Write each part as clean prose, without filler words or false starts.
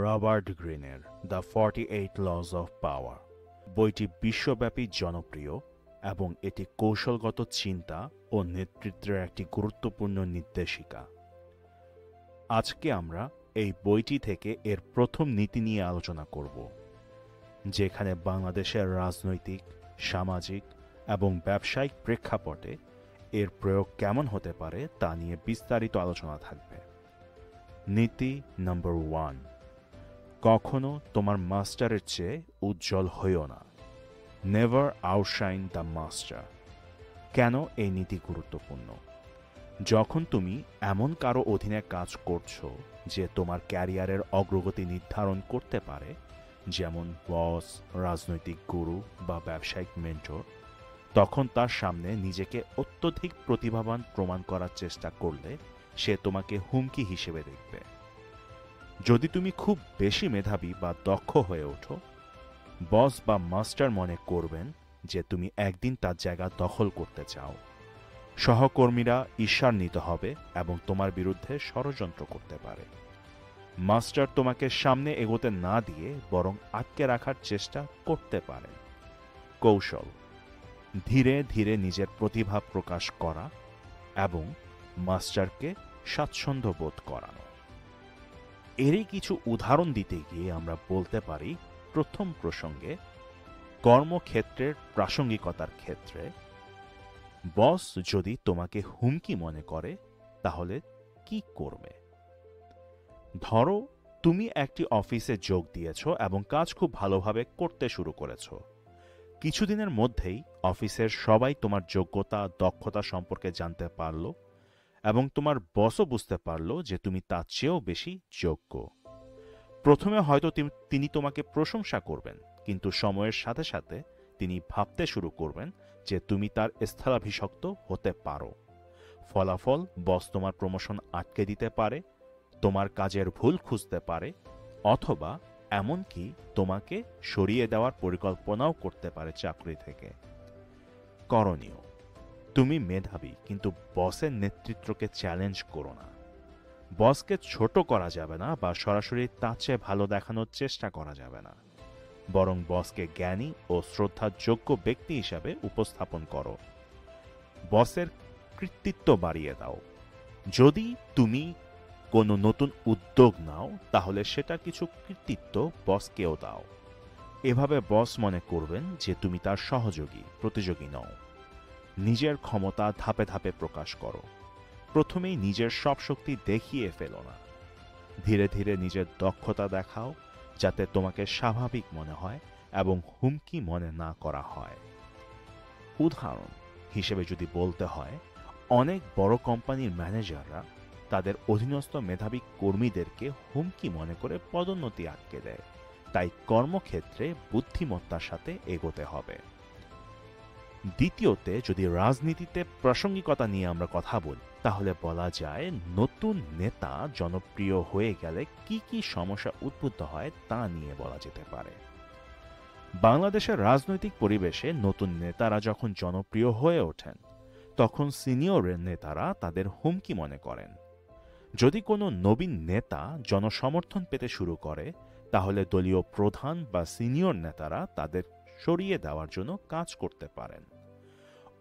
Robert গ্রিনের the 48 lodge of power বইটি বিশ্বব্যাপী জনপ্রিয় এবং এটি কৌশলগত চিন্তা ও নেতৃত্বের একটি গুরুত্বপূর্ণ নির্দেশিকা। আজকে আমরা এই বইটি থেকে এর প্রথম নীতি নিয়ে আলোচনা করব, যেখানে বাংলাদেশের রাজনৈতিক, সামাজিক এবং ব্যবসায়িক প্রেক্ষাপটে এর প্রয়োগ কেমন হতে পারে তা নিয়ে বিস্তারিত আলোচনা থাকবে। নীতি নম্বর 1, কখনো তোমার মাস্টারের চেয়ে উজ্জ্বল হইও না। Never আউটশাইন the master. কেন এই নীতি গুরুত্বপূর্ণ? যখন তুমি এমন কারো অধীনে কাজ করছো যে তোমার ক্যারিয়ারের অগ্রগতি নির্ধারণ করতে পারে, যেমন বস, রাজনৈতিক গুরু বা ব্যবসায়িক মেন্টর, তখন তার সামনে নিজেকে অত্যধিক প্রতিভাবান প্রমাণ করার চেষ্টা করলে সে তোমাকে হুমকি হিসেবে দেখবে। যদি তুমি খুব বেশি মেধাবী বা দক্ষ হয়ে ওঠো, বস বা মাস্টার মনে করবেন যে তুমি একদিন তার জায়গা দখল করতে চাও। সহকর্মীরা ঈর্ষান্বিত হবে এবং তোমার বিরুদ্ধে ষড়যন্ত্র করতে পারে। মাস্টার তোমাকে সামনে এগোতে না দিয়ে বরং আটকে রাখার চেষ্টা করতে পারে। কৌশল: ধীরে ধীরে নিজের প্রতিভা প্রকাশ করা এবং মাস্টারকে স্বাচ্ছন্দ্য বোধ করানো। এরই কিছু উদাহরণ দিতে গিয়ে আমরা বলতে পারি, প্রথম প্রসঙ্গে কর্মক্ষেত্রের প্রাসঙ্গিকতার ক্ষেত্রে বস যদি তোমাকে হুমকি মনে করে তাহলে কি করবে? ধরো তুমি একটি অফিসে যোগ দিয়েছ এবং কাজ খুব ভালোভাবে করতে শুরু করেছ। কিছুদিনের মধ্যেই অফিসের সবাই তোমার যোগ্যতা, দক্ষতা সম্পর্কে জানতে পারল এবং তোমার বসও বুঝতে পারল যে তুমি তার চেয়েও বেশি যোগ্য। প্রথমে হয়তো তিনি তোমাকে প্রশংসা করবেন, কিন্তু সময়ের সাথে সাথে তিনি ভাবতে শুরু করবেন যে তুমি তার স্থলাভিষিক্ত হতে পারো। ফলাফল, বস তোমার প্রমোশন আটকে দিতে পারে, তোমার কাজের ভুল খুঁজতে পারে, অথবা এমনকি তোমাকে সরিয়ে দেওয়ার পরিকল্পনাও করতে পারে চাকরি থেকে। করণীয়: তুমি মেধাবী, কিন্তু বসের নেতৃত্বকে চ্যালেঞ্জ করো না। বসকে ছোট করা যাবে না বা সরাসরি তার চেয়ে ভালো দেখানোর চেষ্টা করা যাবে না, বরং বসকে জ্ঞানী ও শ্রদ্ধাযোগ্য ব্যক্তি হিসাবে উপস্থাপন করো। বসের কৃতিত্ব বাড়িয়ে দাও। যদি তুমি কোনো নতুন উদ্যোগ নাও, তাহলে সেটা কিছু কৃতিত্ব বসকেও দাও। এভাবে বস মনে করবেন যে তুমি তার সহযোগী, প্রতিযোগী নও। নিজের ক্ষমতা ধাপে ধাপে প্রকাশ করো। প্রথমেই নিজের সব শক্তি দেখিয়ে ফেলো না। ধীরে ধীরে নিজের দক্ষতা দেখাও, যাতে তোমাকে স্বাভাবিক মনে হয় এবং হুমকি মনে না করা হয়। উদাহরণ হিসেবে যদি বলতে হয়, অনেক বড় কোম্পানির ম্যানেজাররা তাদের অধীনস্থ মেধাবী কর্মীদেরকে হুমকি মনে করে পদোন্নতি আটকে দেয়। তাই কর্মক্ষেত্রে বুদ্ধিমত্তার সাথে এগোতে হবে। দ্বিতীয়তে, যদি রাজনীতিতে প্রাসঙ্গিকতা নিয়ে আমরা কথা বলি, তাহলে বলা যায় নতুন নেতা জনপ্রিয় হয়ে গেলে কি কি সমস্যা উদ্ভূত হয় তা নিয়ে বলা যেতে পারে। বাংলাদেশের রাজনৈতিক পরিবেশে নতুন নেতারা যখন জনপ্রিয় হয়ে ওঠেন, তখন সিনিয়র নেতারা তাদের হুমকি মনে করেন। যদি কোনো নবীন নেতা জনসমর্থন পেতে শুরু করে, তাহলে দলীয় প্রধান বা সিনিয়র নেতারা তাদের সরিয়ে দেওয়ার জন্য কাজ করতে পারেন।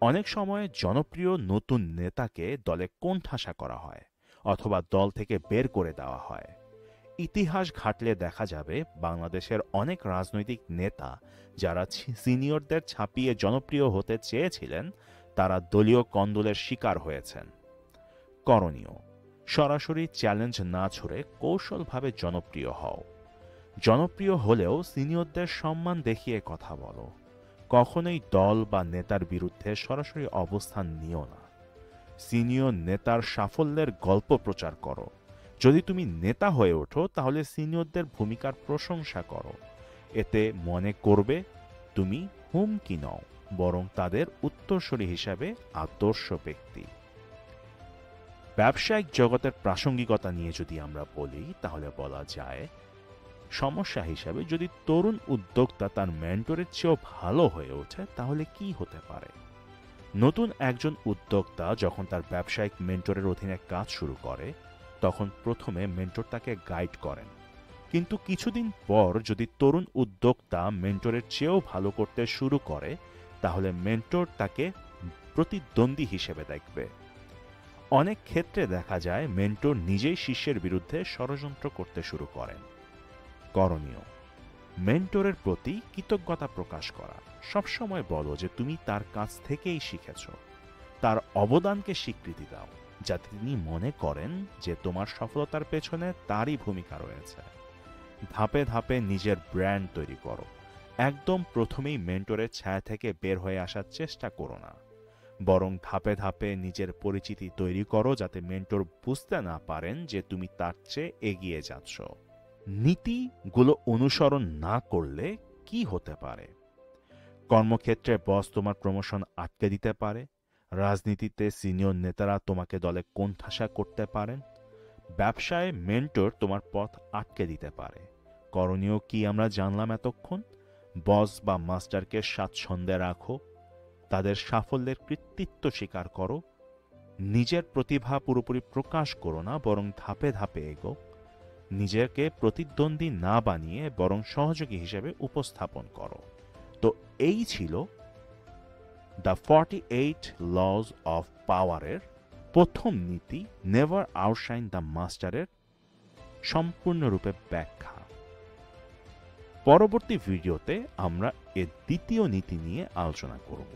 অনেক সময় জনপ্রিয় নতুন নেতাকে দলে কোণঠাসা করা হয় অথবা দল থেকে বের করে দেওয়া হয়। ইতিহাস ঘাটলে দেখা যাবে বাংলাদেশের অনেক রাজনৈতিক নেতা যারা সিনিয়রদের ছাপিয়ে জনপ্রিয় হতে চেয়েছিলেন, তারা দলীয় কন্দলের শিকার হয়েছেন। করণীয়: সরাসরি চ্যালেঞ্জ না ছুড়ে কৌশলভাবে জনপ্রিয় হও। জনপ্রিয় হলেও সিনিয়রদের সম্মান দেখিয়ে কথা বলো। কখনোই দল বা নেতার বিরুদ্ধে সরাসরি অবস্থান নিও না। সিনিয়র নেতার সাফল্যের গল্প প্রচার করো। যদি তুমি নেতা হয়ে ওঠো, তাহলে সিনিয়রদের ভূমিকার প্রশংসা করো। এতে মনে করবে তুমি হুমকি নও, বরং তাদের উত্তরসূরি হিসাবে আদর্শ ব্যক্তি। ব্যবসায়িক জগতের প্রাসঙ্গিকতা নিয়ে যদি আমরা বলি, তাহলে বলা যায় সমস্যা হিসাবে, যদি তরুণ উদ্যোক্তা তার মেন্টরের চেয়েও ভালো হয়ে ওঠে, তাহলে কি হতে পারে? নতুন একজন উদ্যোক্তা যখন তার ব্যবসায়িক মেন্টরের অধীনে কাজ শুরু করে, তখন প্রথমে মেন্টর তাকে গাইড করেন, কিন্তু কিছুদিন পর যদি তরুণ উদ্যোক্তা মেন্টরের চেয়েও ভালো করতে শুরু করে, তাহলে মেন্টর তাকে প্রতিদ্বন্দ্বী হিসেবে দেখবে। অনেক ক্ষেত্রে দেখা যায় মেন্টর নিজেই শিষ্যের বিরুদ্ধে ষড়যন্ত্র করতে শুরু করেন। করণীয়: মেন্টরের প্রতি কৃতজ্ঞতা প্রকাশ করা। সবসময় বলো যে তুমি তার কাছ থেকেই শিখেছ। তার অবদানকে স্বীকৃতি দাও, যাতে তিনি মনে করেন যে তোমার সফলতার পেছনে তারই ভূমিকা রয়েছে। ধাপে ধাপে নিজের ব্র্যান্ড তৈরি করো। একদম প্রথমেই মেন্টরের ছায়া থেকে বের হয়ে আসার চেষ্টা করো না, বরং ধাপে ধাপে নিজের পরিচিতি তৈরি করো, যাতে মেন্টর বুঝতে না পারেন যে তুমি তার চেয়ে এগিয়ে যাচ্ছ। নীতিগুলো অনুসরণ না করলে কি হতে পারে? কর্মক্ষেত্রে বস তোমার প্রমোশন আটকে দিতে পারে। রাজনীতিতে সিনিয়র নেতারা তোমাকে দলে কোণঠাসা করতে পারেন। ব্যবসায় মেন্টর তোমার পথ আটকে দিতে পারে। করণীয় কি আমরা জানলাম এতক্ষণ? বস বা মাস্টারকে স্বাচ্ছন্দ্যে রাখো, তাদের সাফল্যের কৃতিত্ব স্বীকার করো, নিজের প্রতিভা পুরোপুরি প্রকাশ করো না, বরং ধাপে ধাপে এগো। নিজেকে প্রতিদ্বন্দ্বী না বানিয়ে বরং সহযোগী হিসেবে উপস্থাপন করো। তো এই ছিল দ্য 48 লজ অফ পাওয়ারের প্রথম নীতি, নেভার আউটশাইন দ্য মাস্টারের সম্পূর্ণরূপে ব্যাখ্যা। পরবর্তী ভিডিওতে আমরা এর দ্বিতীয় নীতি নিয়ে আলোচনা করব।